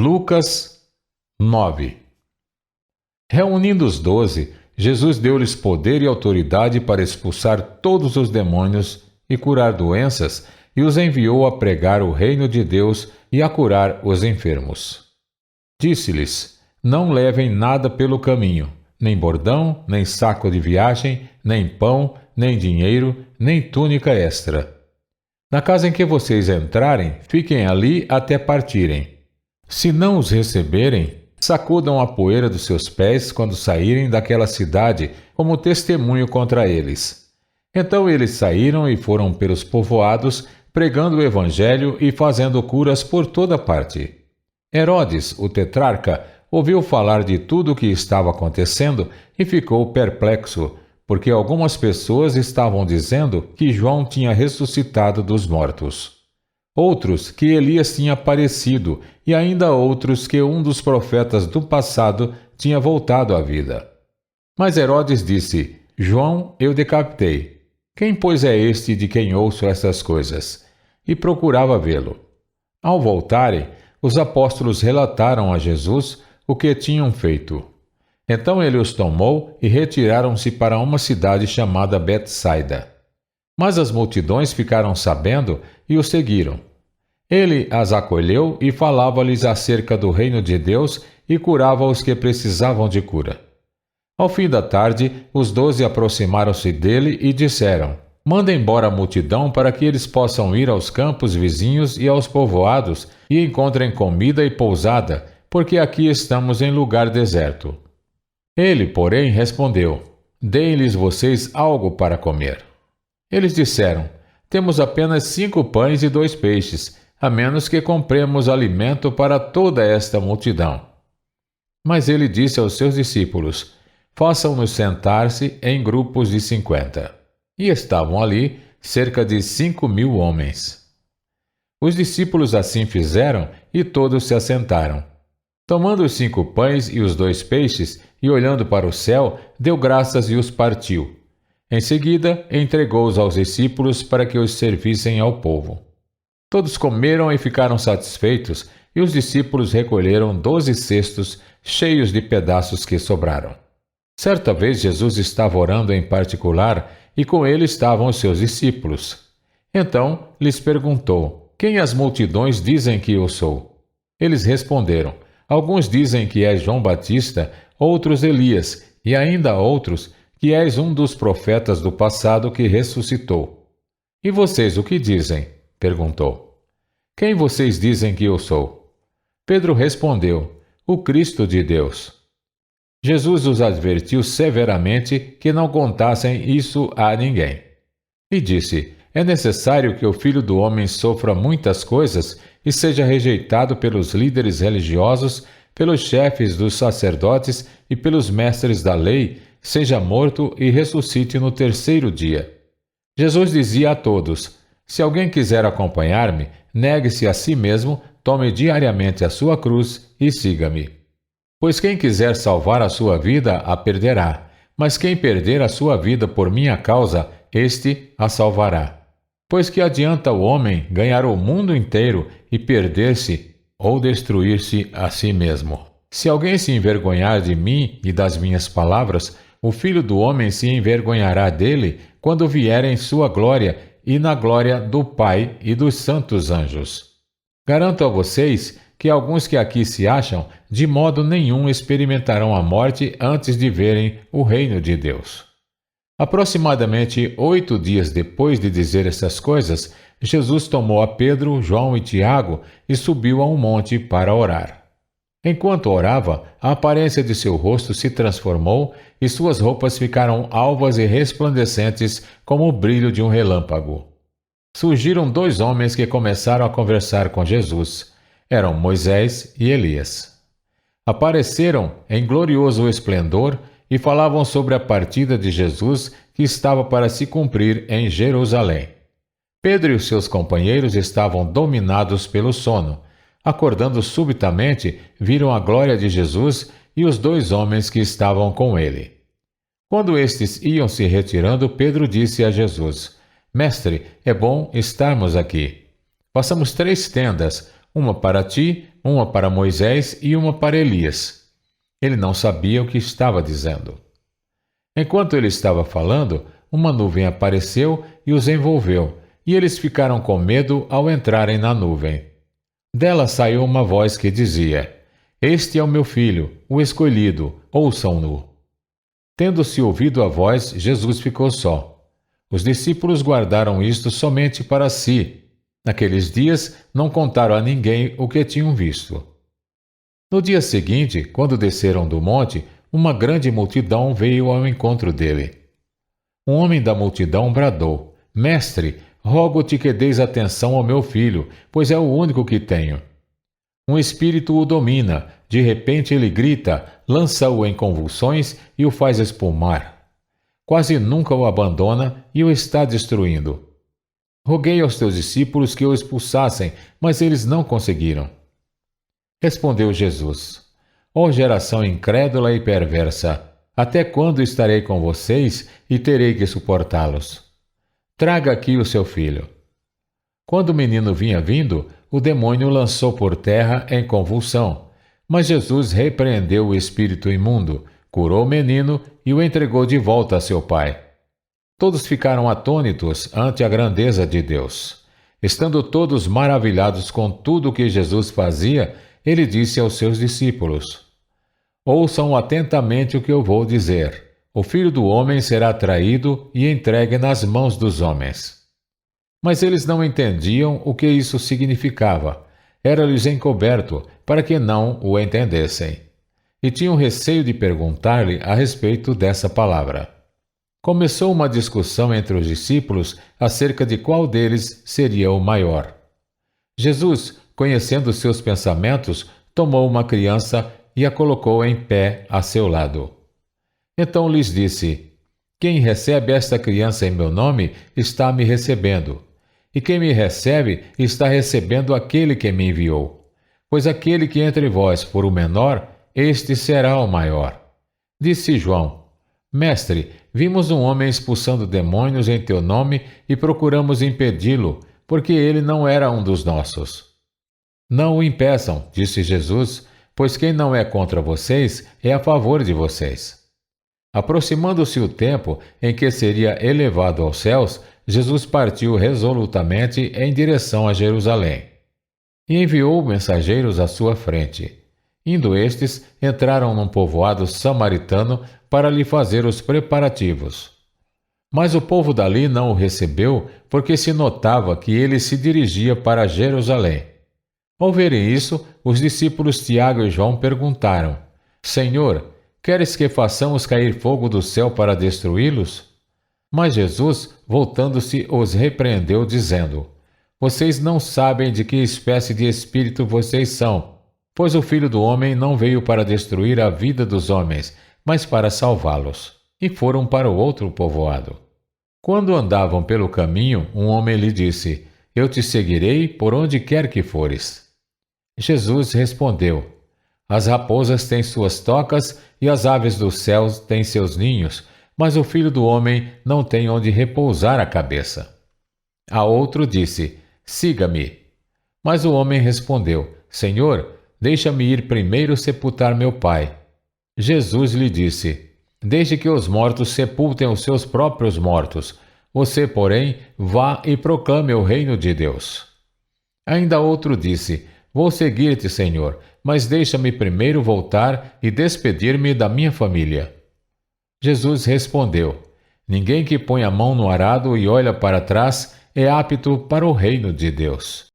Lucas 9. Reunindo os 12, Jesus deu-lhes poder e autoridade para expulsar todos os demônios e curar doenças, e os enviou a pregar o reino de Deus e a curar os enfermos. Disse-lhes: Não levem nada pelo caminho, nem bordão, nem saco de viagem, nem pão, nem dinheiro, nem túnica extra. Na casa em que vocês entrarem, fiquem ali até partirem. Se não os receberem, sacudam a poeira dos seus pés quando saírem daquela cidade, como testemunho contra eles. Então eles saíram e foram pelos povoados, pregando o evangelho e fazendo curas por toda parte. Herodes, o tetrarca, ouviu falar de tudo o que estava acontecendo e ficou perplexo, porque algumas pessoas estavam dizendo que João tinha ressuscitado dos mortos. Outros que Elias tinha aparecido, e ainda outros que um dos profetas do passado tinha voltado à vida. Mas Herodes disse: João eu decapitei. Quem, pois, é este de quem ouço essas coisas? E procurava vê-lo. Ao voltarem, os apóstolos relataram a Jesus o que tinham feito. Então ele os tomou e retiraram-se para uma cidade chamada Betsaida. Mas as multidões ficaram sabendo e o seguiram. Ele as acolheu e falava-lhes acerca do reino de Deus e curava os que precisavam de cura. Ao fim da tarde, os 12 aproximaram-se dele e disseram: Manda embora a multidão para que eles possam ir aos campos vizinhos e aos povoados e encontrem comida e pousada, porque aqui estamos em lugar deserto. Ele, porém, respondeu: Deem-lhes vocês algo para comer. Eles disseram: Temos apenas 5 pães e 2 peixes, a menos que compremos alimento para toda esta multidão. Mas ele disse aos seus discípulos: Façam-nos sentar-se em grupos de 50. E estavam ali cerca de 5.000 homens. Os discípulos assim fizeram e todos se assentaram. Tomando os 5 pães e os 2 peixes, e olhando para o céu, deu graças e os partiu. Em seguida, entregou-os aos discípulos para que os servissem ao povo. Todos comeram e ficaram satisfeitos, e os discípulos recolheram 12 cestos cheios de pedaços que sobraram. Certa vez Jesus estava orando em particular, e com ele estavam os seus discípulos. Então lhes perguntou: Quem as multidões dizem que eu sou? Eles responderam: Alguns dizem que és João Batista, outros Elias, e ainda outros que és um dos profetas do passado que ressuscitou. E vocês o que dizem? Perguntou. Quem vocês dizem que eu sou? Pedro respondeu: O Cristo de Deus. Jesus os advertiu severamente que não contassem isso a ninguém. E disse: É necessário que o Filho do Homem sofra muitas coisas e seja rejeitado pelos líderes religiosos, pelos chefes dos sacerdotes e pelos mestres da lei, seja morto e ressuscite no 3º dia. Jesus dizia a todos: Se alguém quiser acompanhar-me, negue-se a si mesmo, tome diariamente a sua cruz e siga-me. Pois quem quiser salvar a sua vida, a perderá, mas quem perder a sua vida por minha causa, este a salvará. Pois que adianta o homem ganhar o mundo inteiro e perder-se ou destruir-se a si mesmo? Se alguém se envergonhar de mim e das minhas palavras, o Filho do Homem se envergonhará dele quando vier em sua glória e na glória do Pai e dos santos anjos. Garanto a vocês que alguns que aqui se acham, de modo nenhum experimentarão a morte antes de verem o reino de Deus. Aproximadamente 8 dias depois de dizer essas coisas, Jesus tomou a Pedro, João e Tiago e subiu a um monte para orar. Enquanto orava, a aparência de seu rosto se transformou e suas roupas ficaram alvas e resplandecentes como o brilho de um relâmpago. Surgiram 2 homens que começaram a conversar com Jesus. Eram Moisés e Elias. Apareceram em glorioso esplendor e falavam sobre a partida de Jesus que estava para se cumprir em Jerusalém. Pedro e os seus companheiros estavam dominados pelo sono. Acordando subitamente, viram a glória de Jesus e os 2 homens que estavam com ele. Quando estes iam se retirando, Pedro disse a Jesus: Mestre, é bom estarmos aqui. Façamos 3 tendas, uma para ti, uma para Moisés e uma para Elias. Ele não sabia o que estava dizendo. Enquanto ele estava falando, uma nuvem apareceu e os envolveu, e eles ficaram com medo ao entrarem na nuvem. Dela saiu uma voz que dizia: Este é o meu filho, o escolhido, ouçam-no. Tendo-se ouvido a voz, Jesus ficou só. Os discípulos guardaram isto somente para si. Naqueles dias não contaram a ninguém o que tinham visto. No dia seguinte, quando desceram do monte, uma grande multidão veio ao encontro dele. Um homem da multidão bradou: Mestre, rogo-te que deis atenção ao meu filho, pois é o único que tenho. Um espírito o domina, de repente ele grita, lança-o em convulsões e o faz espumar. Quase nunca o abandona e o está destruindo. Roguei aos teus discípulos que o expulsassem, mas eles não conseguiram. Respondeu Jesus: Ó geração incrédula e perversa, até quando estarei com vocês e terei que suportá-los? Traga aqui o seu filho. Quando o menino vinha vindo, o demônio o lançou por terra em convulsão. Mas Jesus repreendeu o espírito imundo, curou o menino e o entregou de volta a seu pai. Todos ficaram atônitos ante a grandeza de Deus. Estando todos maravilhados com tudo o que Jesus fazia, ele disse aos seus discípulos: Ouçam atentamente o que eu vou dizer. O Filho do Homem será traído e entregue nas mãos dos homens. Mas eles não entendiam o que isso significava. Era-lhes encoberto, para que não o entendessem. E tinham receio de perguntar-lhe a respeito dessa palavra. Começou uma discussão entre os discípulos acerca de qual deles seria o maior. Jesus, conhecendo seus pensamentos, tomou uma criança e a colocou em pé a seu lado. Então lhes disse: Quem recebe esta criança em meu nome está me recebendo. E quem me recebe está recebendo aquele que me enviou. Pois aquele que entre vós for o menor, este será o maior. Disse João: Mestre, vimos um homem expulsando demônios em teu nome e procuramos impedi-lo, porque ele não era um dos nossos. Não o impeçam, disse Jesus, pois quem não é contra vocês é a favor de vocês. Aproximando-se o tempo em que seria elevado aos céus, Jesus partiu resolutamente em direção a Jerusalém. E enviou mensageiros à sua frente. Indo estes, entraram num povoado samaritano para lhe fazer os preparativos. Mas o povo dali não o recebeu, porque se notava que ele se dirigia para Jerusalém. Ao verem isso, os discípulos Tiago e João perguntaram: Senhor, queres que façamos cair fogo do céu para destruí-los? Mas Jesus, voltando-se, os repreendeu, dizendo: Vocês não sabem de que espécie de espírito vocês são, pois o Filho do Homem não veio para destruir a vida dos homens, mas para salvá-los. E foram para o outro povoado. Quando andavam pelo caminho, um homem lhe disse: Eu te seguirei por onde quer que fores. Jesus respondeu: As raposas têm suas tocas e as aves dos céus têm seus ninhos, mas o Filho do Homem não tem onde repousar a cabeça. A outro disse: Siga-me. Mas o homem respondeu: Senhor, deixa-me ir primeiro sepultar meu pai. Jesus lhe disse: Deixe que os mortos sepultem os seus próprios mortos. Você, porém, vá e proclame o reino de Deus. Ainda outro disse: Vou seguir-te, Senhor, mas deixa-me primeiro voltar e despedir-me da minha família. Jesus respondeu: Ninguém que põe a mão no arado e olha para trás é apto para o reino de Deus.